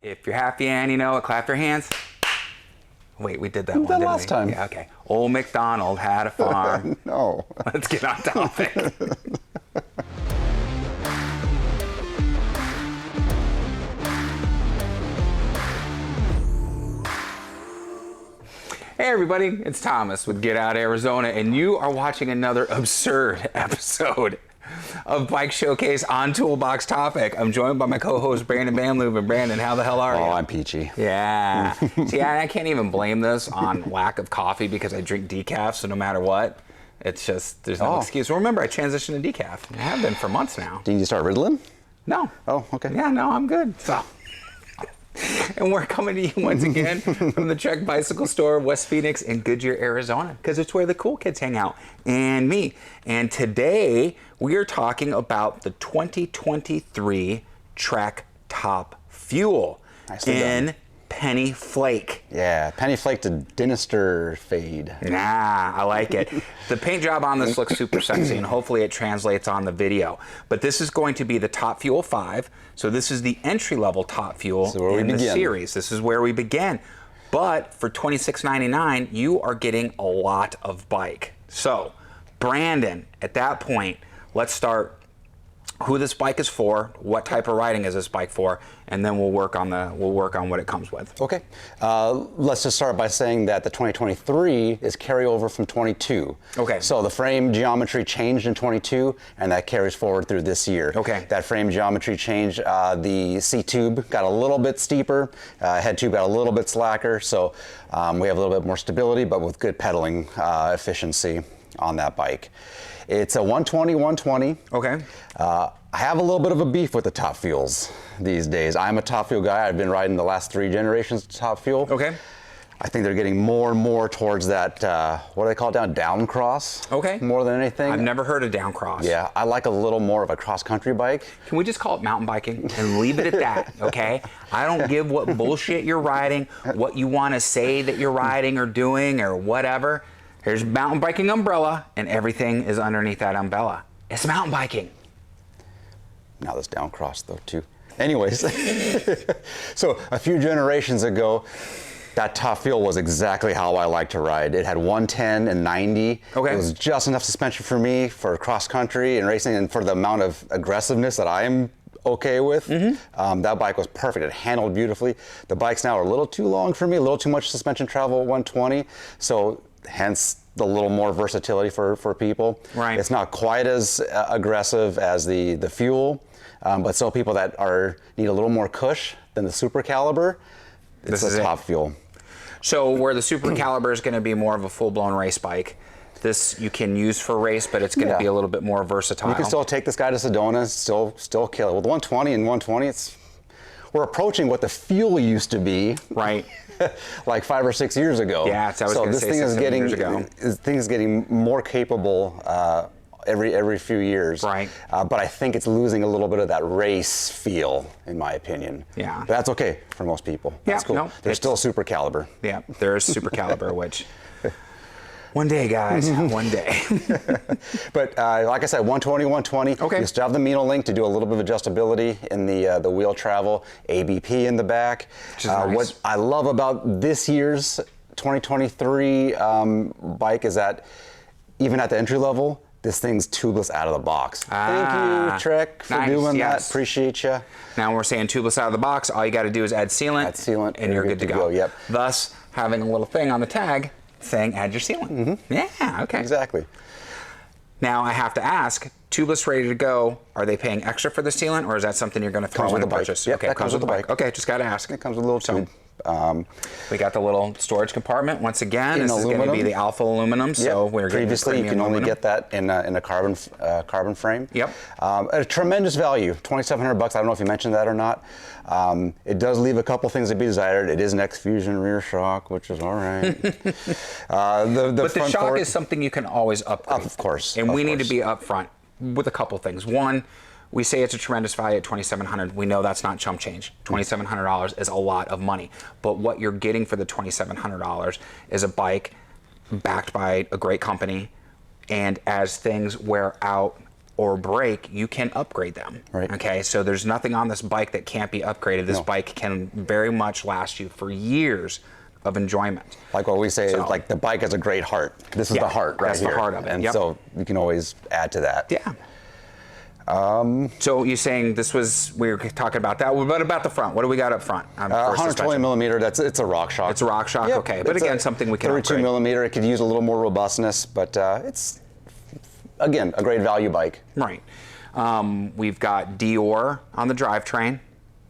If you're happy and you know it, clap your hands. Wait, we did that one, didn't we? last time. Yeah, okay. Old MacDonald had a farm. No. Let's get on topic. Hey everybody, it's Thomas with Get Out Arizona, and you are watching another absurd episode of Bike Showcase on Toolbox Topic. I'm joined by my co-host Brandon Van Leuven. Brandon, how the hell are you? Oh, I'm peachy. Yeah. See, I can't even blame this on lack of coffee because I drink decaf, so no matter what, it's just, there's no excuse. Well, remember, I transitioned to decaf. I have been for months now. Did you start Ritalin? No. Oh, okay. Yeah, no, I'm good. So. And we're coming to you once again from the Trek Bicycle Store, West Phoenix in Goodyear, Arizona, because it's where the cool kids hang out, and me. And today we are talking about the 2023 Trek Top Fuel in Penny Flake. Yeah, Penny Flake to Dinister fade. Nah, I like it. The paint job on this looks super sexy, and hopefully it translates on the video. But this is going to be the Top Fuel 5. So this is the entry-level Top Fuel in the series. This is where we begin. But for $26.99, you are getting a lot of bike. So, Brandon, at that point, let's start who this bike is for, what type of riding is this bike for, and then we'll work on what it comes with. Okay. Let's just start by saying that the 2023 is carryover from 22. Okay. So the frame geometry changed in 22, and that carries forward through this year. Okay. That frame geometry changed. The C-tube got a little bit steeper, head tube got a little bit slacker, so we have a little bit more stability, but with good pedaling efficiency on that bike. It's a 120. Okay. I have a little bit of a beef with the Top Fuels these days. I'm a Top Fuel guy. I've been riding the last 3 generations of Top Fuel. Okay. I think they're getting more and more towards that, what do they call it now? Downcross? Okay. More than anything. I've never heard of Downcross. Yeah, I like a little more of a cross-country bike. Can we just call it mountain biking and leave it at that, okay? I don't give what bullshit you're riding, what you want to say that you're riding or doing or whatever. Here's mountain biking umbrella, and everything is underneath that umbrella. It's mountain biking. Now this Downcross though too. Anyways, so a few generations ago, that Top Fuel was exactly how I like to ride. It had 110 and 90. Okay. It was just enough suspension for me for cross country and racing, and for the amount of aggressiveness that I am okay with. That bike was perfect. It handled beautifully. The bikes now are a little too long for me, a little too much suspension travel at 120. So hence the little more versatility for people. Right. It's not quite as aggressive as the Fuel, but still people that need a little more cush than the Super Caliber, it's a Top Fuel. So where the Super Caliber is going to be more of a full-blown race bike, this you can use for race, but it's going to be a little bit more versatile. You can still take this guy to Sedona, still kill it. With 120 and 120, we're approaching what the Fuel used to be. Right. Like 5 or 6 years ago. Yeah, so I was going to say 6 years ago. This thing is getting more capable every few years. Right. But I think it's losing a little bit of that race feel, in my opinion. Yeah. But that's okay for most people. That's cool. No, There's still Super Caliber. Yeah, there is Super Caliber, which one day, guys, one day. But like I said, 120. Okay. You still have the Mino Link to do a little bit of adjustability in the wheel travel, ABP in the back. Which is nice. What I love about this year's 2023 bike is that even at the entry level, this thing's tubeless out of the box. Thank you, Trek, for doing that. Appreciate you. Now we're saying tubeless out of the box. All you got to do is add sealant, and you're good to go. Yep. Thus, having a little thing on the tag saying add your sealant. Yeah, okay. Exactly. Now I have to ask, tubeless ready to go, are they paying extra for the sealant, or is that something you're going to throw in the purchase? Yep, okay, that comes with the bike. Okay, just got to ask. It comes with a little tube. We got the little storage compartment. Once again, this is going to be the alpha aluminum. So we're previously you can only get that in a carbon frame. Yep. At a tremendous value, $2,700. I don't know if you mentioned that or not. It does leave a couple things to be desired. It is an X-Fusion rear shock, which is all right. But the shock is something you can always upgrade. Of course. And we need to be upfront with a couple things. One, we say it's a tremendous value at $2,700. We know that's not chump change. $2,700 is a lot of money. But what you're getting for the $2,700 is a bike backed by a great company. And as things wear out or break, you can upgrade them. Right. Okay, so there's nothing on this bike that can't be upgraded. This bike can very much last you for years of enjoyment. Like what we say is like the bike has a great heart. This is the heart right here. That's the heart of it. And so you can always add to that. Yeah. So you're saying this was, we were talking about that. What about the front? What do we got up front? 120 millimeter, it's a RockShox. It's a RockShox, okay. But again, something we can 32 upgrade. millimeter, it could use a little more robustness, but it's, again, a great value bike. Right. We've got Dior on the drivetrain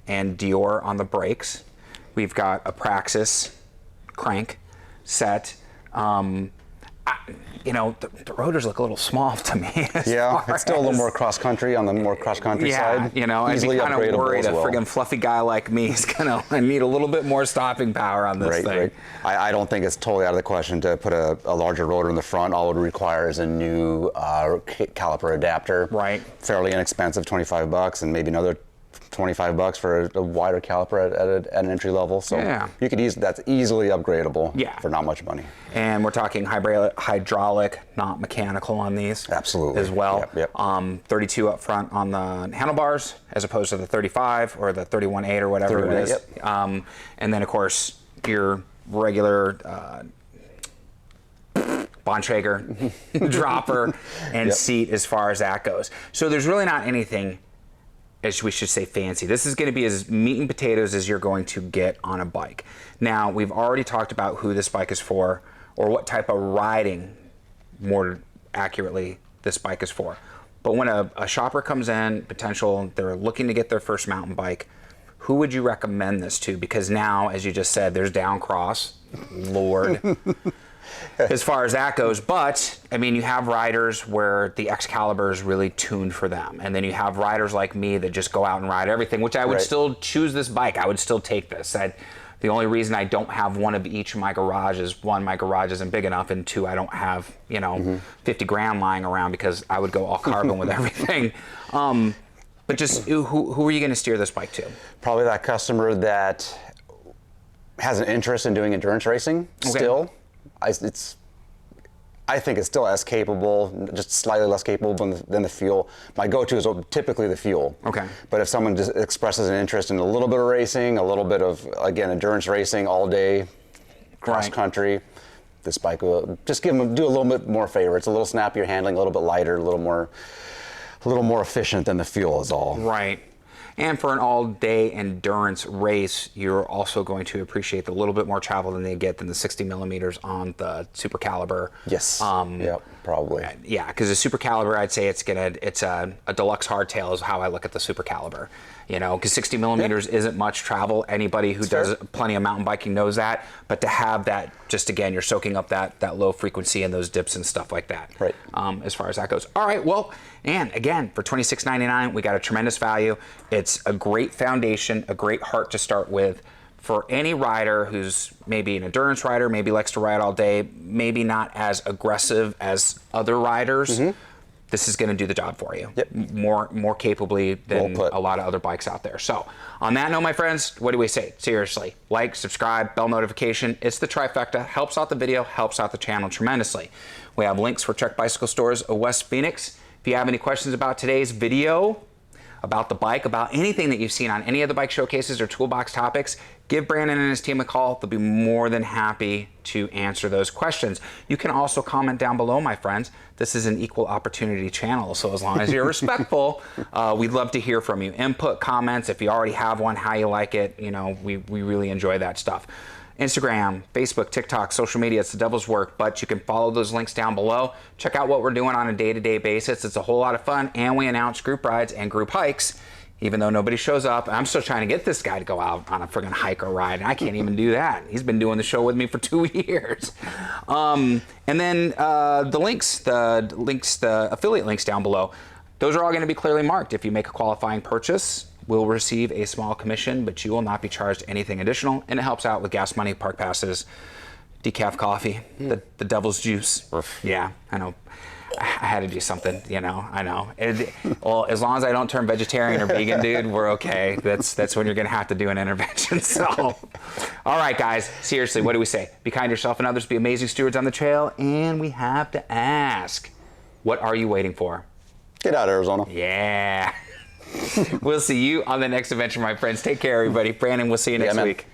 and Dior on the brakes. We've got a Praxis crank set. You know, the rotors look a little small to me. Yeah, it's still a little more cross-country on the more cross-country side. Yeah, you know, I'd be kind of worried a friggin' fluffy guy like me is gonna need a little bit more stopping power on this thing. Right. I don't think it's totally out of the question to put a larger rotor in the front. All it would require is a new caliper adapter. Right. Fairly inexpensive, $25, and maybe another $25 for a wider caliper at an entry level. So you could that's easily upgradable for not much money. And we're talking hydraulic, not mechanical on these. Absolutely. As well. Yep. 32 up front on the handlebars as opposed to the 35 or the 31.8 or whatever it is. Yep. And then of course your regular Bontrager dropper and seat as far as that goes. So there's really not anything, as we should say, fancy. This is going to be as meat and potatoes as you're going to get on a bike. Now, we've already talked about who this bike is for, or what type of riding, more accurately, this bike is for. But when a shopper comes in, they're looking to get their first mountain bike, who would you recommend this to? Because now, as you just said, there's Downcross, Lord, as far as that goes. But, I mean, you have riders where the Excalibur is really tuned for them. And then you have riders like me that just go out and ride everything, which I would still choose this bike. I would still take this. The only reason I don't have one of each in my garage is, one, my garage isn't big enough, and two, I don't have, 50 grand lying around because I would go all carbon with everything. But just, who are you going to steer this bike to? Probably that customer that has an interest in doing endurance racing still. I think it's still as capable, just slightly less capable than the fuel. My go-to is typically the fuel. Okay. But if someone just expresses an interest in a little bit of racing, a little bit of, again, endurance racing all day, cross-country, this bike will just do a little bit more favor. It's a little snappier handling, a little bit lighter, a little more efficient than the fuel is all. Right. And for an all-day endurance race, you're also going to appreciate the little bit more travel than they get than the 60 millimeters on the Super Caliber. Yes. Yep. Probably. Yeah, because the Super Caliber, I'd say it's a deluxe hardtail is how I look at the Super Caliber. Because 60 millimeters isn't much travel. Anybody who does plenty of mountain biking knows that. But to have that, just again, you're soaking up that low frequency and those dips and stuff like that. Right. As far as that goes. All right. Well, and again, for $26.99, we got a tremendous value. It's a great foundation, a great heart to start with. For any rider who's maybe an endurance rider, maybe likes to ride all day, maybe not as aggressive as other riders, this is going to do the job for you. Yep. More capably than a lot of other bikes out there. So on that note, my friends, what do we say? Seriously, like, subscribe, bell notification. It's the trifecta. Helps out the video, helps out the channel tremendously. We have links for Trek Bicycle Stores of West Phoenix. If you have any questions about today's video, about the bike, about anything that you've seen on any of the bike showcases or toolbox topics, give Brandon and his team a call. They'll be more than happy to answer those questions. You can also comment down below, my friends. This is an equal opportunity channel, so as long as you're respectful, we'd love to hear from you. Input, comments, if you already have one, how you like it, we really enjoy that stuff. Instagram, Facebook, TikTok, social media, it's the devil's work, but you can follow those links down below. Check out what we're doing on a day-to-day basis. It's a whole lot of fun, and we announce group rides and group hikes, even though nobody shows up. I'm still trying to get this guy to go out on a friggin' hike or ride, and I can't even do that. He's been doing the show with me for 2 years. And then the affiliate links down below, those are all gonna be clearly marked. If you make a qualifying purchase, we'll receive a small commission, but you will not be charged anything additional, and it helps out with gas money, park passes, decaf coffee, the devil's juice. Yeah, I know. I had to do something, I know. Well, as long as I don't turn vegetarian or vegan, dude, we're okay. That's when you're gonna have to do an intervention. So, all right, guys, seriously, what do we say? Be kind to yourself and others, be amazing stewards on the trail, and we have to ask, what are you waiting for? Get out, Arizona. Yeah. We'll see you on the next adventure, my friends. Take care, everybody. Brandon, we'll see you next week.